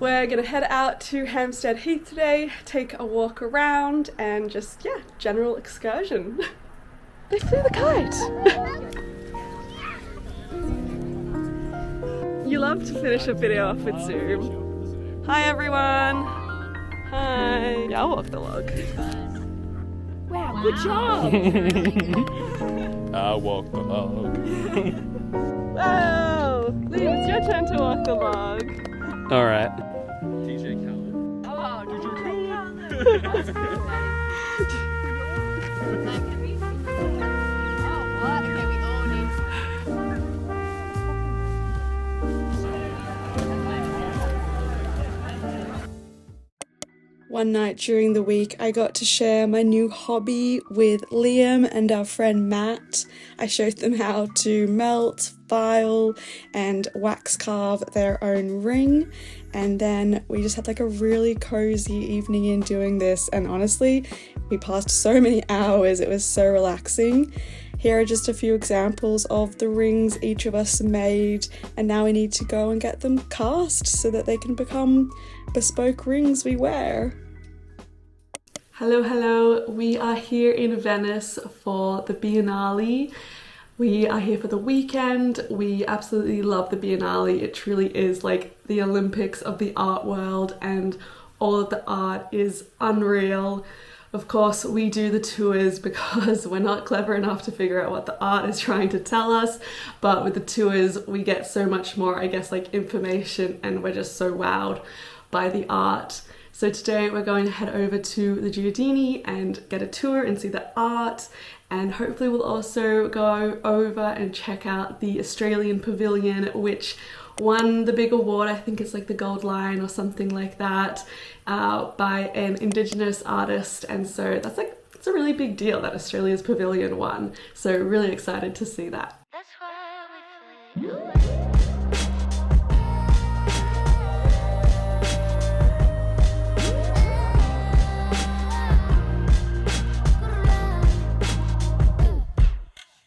we're gonna head out to Hampstead Heath today, take a walk around and just, yeah, general excursion. They flew the kite! You love to finish a video off with Zoom. Hi everyone! Hi! Yeah, I'll walk the log. Wow, good job! I walk the log. Wow! Liam, it's your turn to walk the log. Alright. DJ Khaled. Oh, DJ Khaled. One night during the week, I got to share my new hobby with Liam and our friend Matt. I showed them how to melt, file, and wax carve their own ring. And then we just had like a really cozy evening in doing this. And honestly, we passed so many hours. It was so relaxing. Here are just a few examples of the rings each of us made. And now we need to go and get them cast so that they can become bespoke rings we wear. Hello, hello. We are here in Venice for the Biennale. We are here for the weekend. We absolutely love the Biennale. It truly is like the Olympics of the art world, and all of the art is unreal. Of course, we do the tours because we're not clever enough to figure out what the art is trying to tell us, but with the tours we get so much more, I guess, like information, and we're just so wowed by the art. So today we're going to head over to the Giardini and get a tour and see the art, and hopefully we'll also go over and check out the Australian Pavilion, which won the big award. I think it's like the Gold Lion or something like that, by an Indigenous artist, and so that's like, it's a really big deal that Australia's Pavilion won. So really excited to see that. That's why we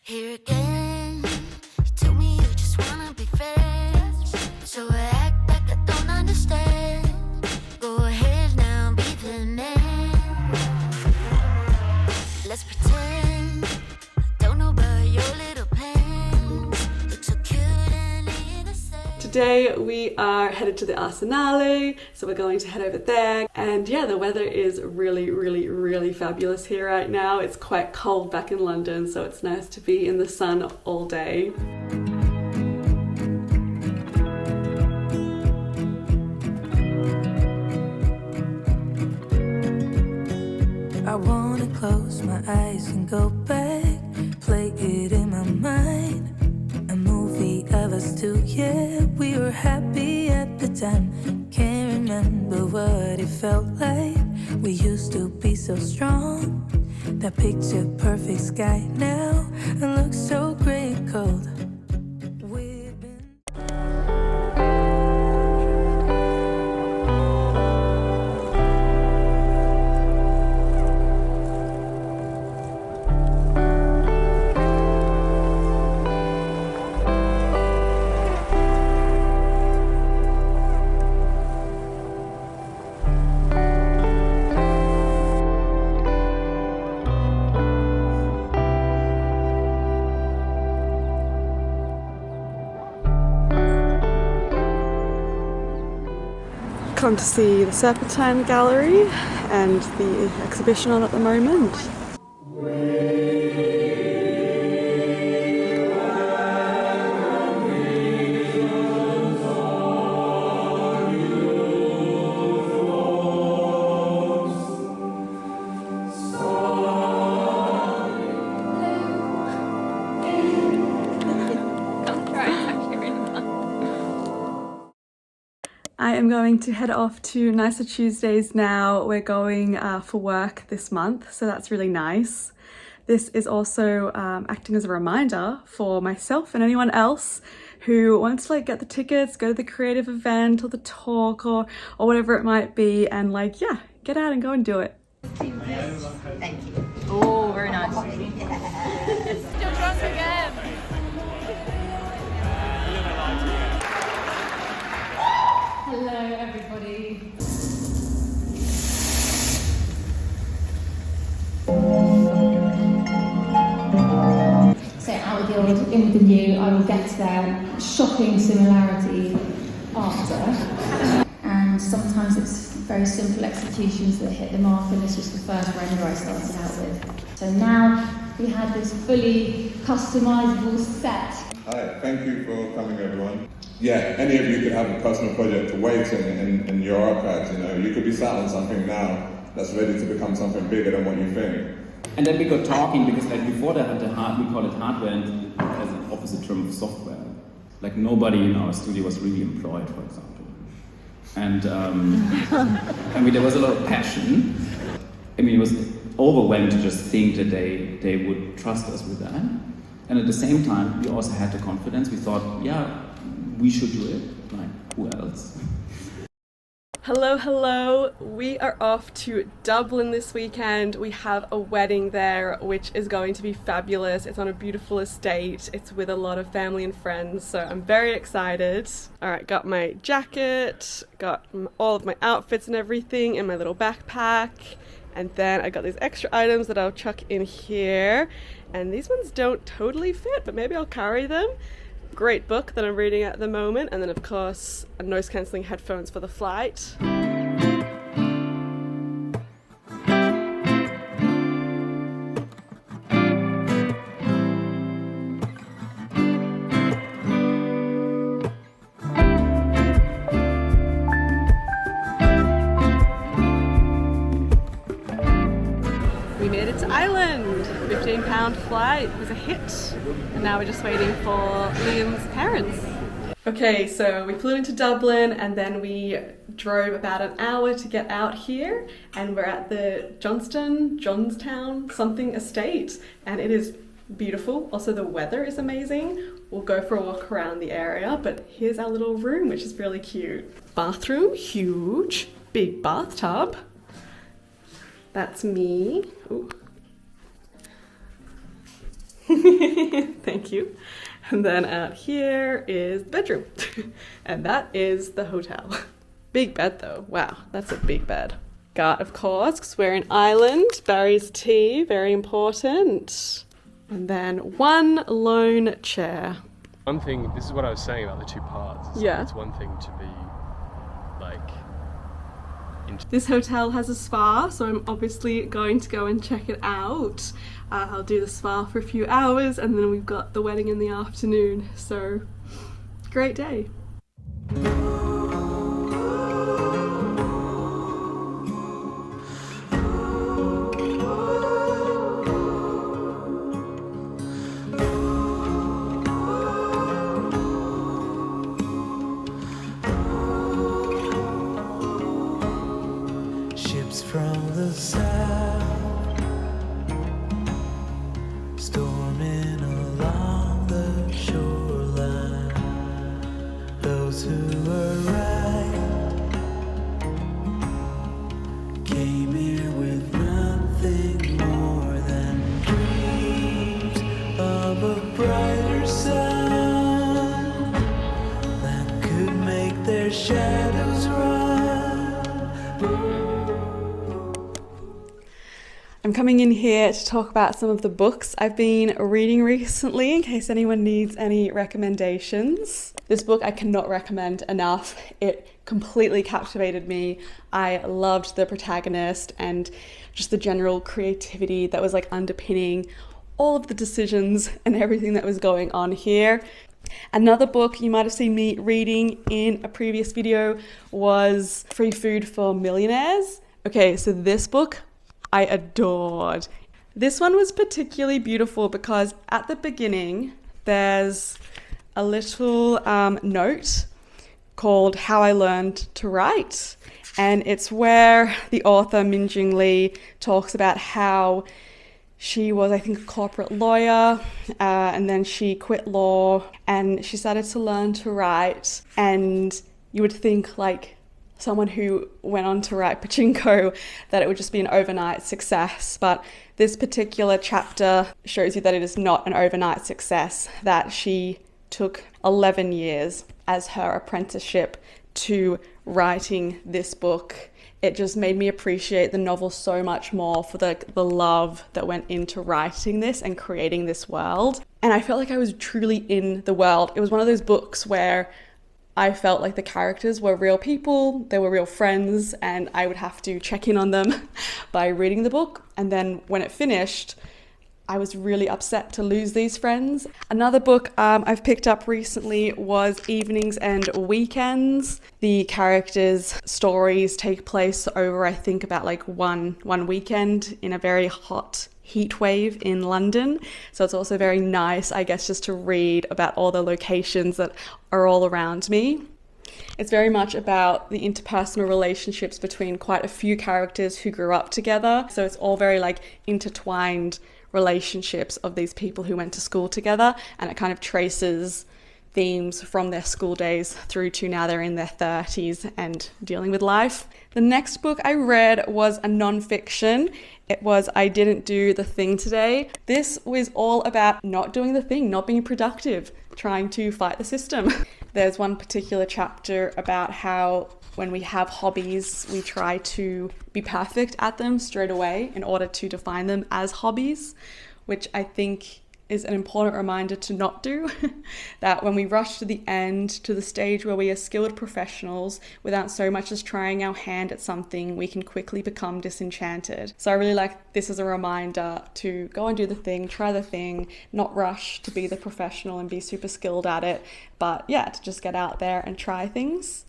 Here again, you tell me you just wanna be friends, so I act like I don't understand. Go ahead now, be the man. Let's pretend I don't know about your little plans. Look so cute and innocent. Today we are headed to the Arsenale, so we're going to head over there. And yeah, the weather is really fabulous here right now. It's quite cold back in London, so it's nice to be in the sun all day. I wanna close my eyes and go back, play it in my mind. A movie of us two, yeah, we were happy at the time. Can't remember what it felt like. We used to be so strong. That picture perfect sky now, it looks so gray and cold. We've been come to see the Serpentine Gallery and the exhibition on at the moment. I am going to head off to Nicer Tuesdays now. We're going for work this month, so that's really nice. This is also acting as a reminder for myself and anyone else who wants to like get the tickets, go to the creative event or the talk or whatever it might be, and like, yeah, get out and go and do it. Thank you. Oh, very nice. You're drunk again. Hello everybody. out with the old, in with the new. I will get to their shocking similarity after. And sometimes it's very simple executions that hit the mark, and this was the first render I started out with. So now we have this fully customizable set. Hi, thank you for coming, everyone. Yeah, any of you could have a personal project to wait in your archives, you know. You could be sat on something now that's ready to become something bigger than what you think. And then we got talking, because like before that, we call it hardware and as an opposite term of software. Like nobody in our studio was really employed, for example. And I mean, there was a lot of passion. I mean, it was overwhelming to just think that they would trust us with that. And at the same time, we also had the confidence. We thought, yeah, we should do it. Like, who else? Hello, hello. We are off to Dublin this weekend. We have a wedding there, which is going to be fabulous. It's on a beautiful estate. It's with a lot of family and friends, so I'm very excited. All right, got my jacket, got all of my outfits and everything in my little backpack. And then I got these extra items that I'll chuck in here. And these ones don't totally fit, but maybe I'll carry them. Great book that I'm reading at the moment, and then of course noise cancelling headphones for the flight. We made it to Ireland. £15 flight. It was a hit. And now we're just waiting for Liam's parents. Okay, so we flew into Dublin and then we drove about an hour to get out here, and we're at the Johnstown something estate, and it is beautiful. Also the weather is amazing. We'll go for a walk around the area, but here's our little room, which is really cute. Bathroom, huge, big bathtub. That's me. Ooh. Thank you. And then out here is the bedroom. And that is the hotel. Big bed though. Wow, that's a big bed. Got, of course, because we're in Ireland, Barry's tea, very important. And then one lone chair. One thing, this is what I was saying about the two parts. Yeah. It's one thing to be like... This hotel has a spa, so I'm obviously going to go and check it out. I'll do the spa for a few hours, and then we've got the wedding in the afternoon. So, great day. From the south, storming along the shoreline. Those who were right came here with nothing more than dreams of a brighter sun that could make their shadows run. I'm coming in here to talk about some of the books I've been reading recently, in case anyone needs any recommendations. This book I cannot recommend enough. It completely captivated me. I loved the protagonist and just the general creativity that was like underpinning all of the decisions and everything that was going on here. Another book you might have seen me reading in a previous video was Free Food for Millionaires. Okay, so this book I adored. This one was particularly beautiful because at the beginning there's a little note called How I Learned to Write, and it's where the author Min Jung Lee talks about how she was, I think, a corporate lawyer, and then she quit law and she started to learn to write. And you would think, like, someone who went on to write Pachinko, that it would just be an overnight success. But this particular chapter shows you that it is not an overnight success, that she took 11 years as her apprenticeship to writing this book. it just made me appreciate the novel so much more for the love that went into writing this and creating this world. And I felt like I was truly in the world. It was one of those books where I felt like the characters were real people, they were real friends, and I would have to check in on them by reading the book. And then when it finished, I was really upset to lose these friends. Another book I've picked up recently was Evenings and Weekends. The characters' stories take place over, I think, about like one weekend in a very hot heat wave in London. So it's also very nice, I guess, just to read about all the locations that are all around me. It's very much about the interpersonal relationships between quite a few characters who grew up together. So it's all very like intertwined relationships of these people who went to school together, and it kind of traces themes from their school days through to now they're in their 30s and dealing with life. The next book I read was a non-fiction. It was I Didn't Do the Thing Today. This was all about not doing the thing, not being productive, trying to fight the system. There's one particular chapter about how when we have hobbies, we try to be perfect at them straight away in order to define them as hobbies, which I think is an important reminder to not do. That when we rush to the end, to the stage where we are skilled professionals without so much as trying our hand at something, we can quickly become disenchanted. So I really like this as a reminder to go and do the thing, try the thing, not rush to be the professional and be super skilled at it, but yeah, to just get out there and try things.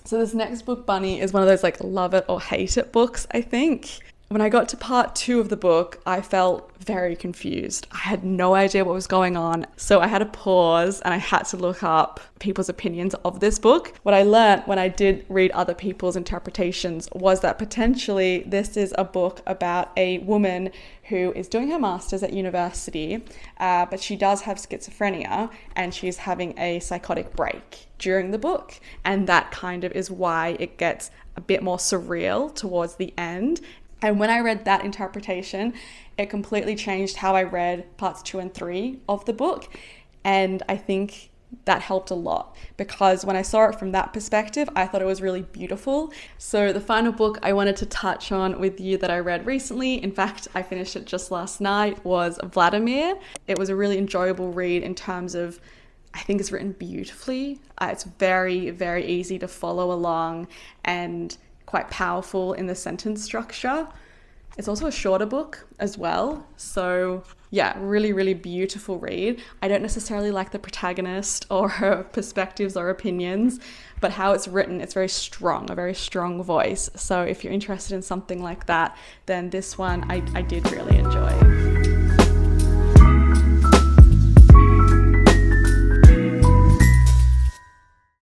So this next book, Bunny, is one of those like love it or hate it books, I think. When I got to part 2 of the book, I felt very confused. I had no idea what was going on. So I had to pause and I had to look up people's opinions of this book. What I learned when I did read other people's interpretations was that potentially this is a book about a woman who is doing her master's at university, but she does have schizophrenia and she's having a psychotic break during the book. And that kind of is why it gets a bit more surreal towards the end. And when I read that interpretation, it completely changed how I read parts 2 and 3 of the book. And I think that helped a lot because when I saw it from that perspective, I thought it was really beautiful. So the final book I wanted to touch on with you that I read recently, in fact, I finished it just last night, was Vladimir. It was a really enjoyable read in terms of, I think it's written beautifully. It's very, very easy to follow along and quite powerful in the sentence structure. It's also a shorter book as well. So yeah, really, really beautiful read. I don't necessarily like the protagonist or her perspectives or opinions, but how it's written, it's very strong, a very strong voice. So if you're interested in something like that, then this one I did really enjoy.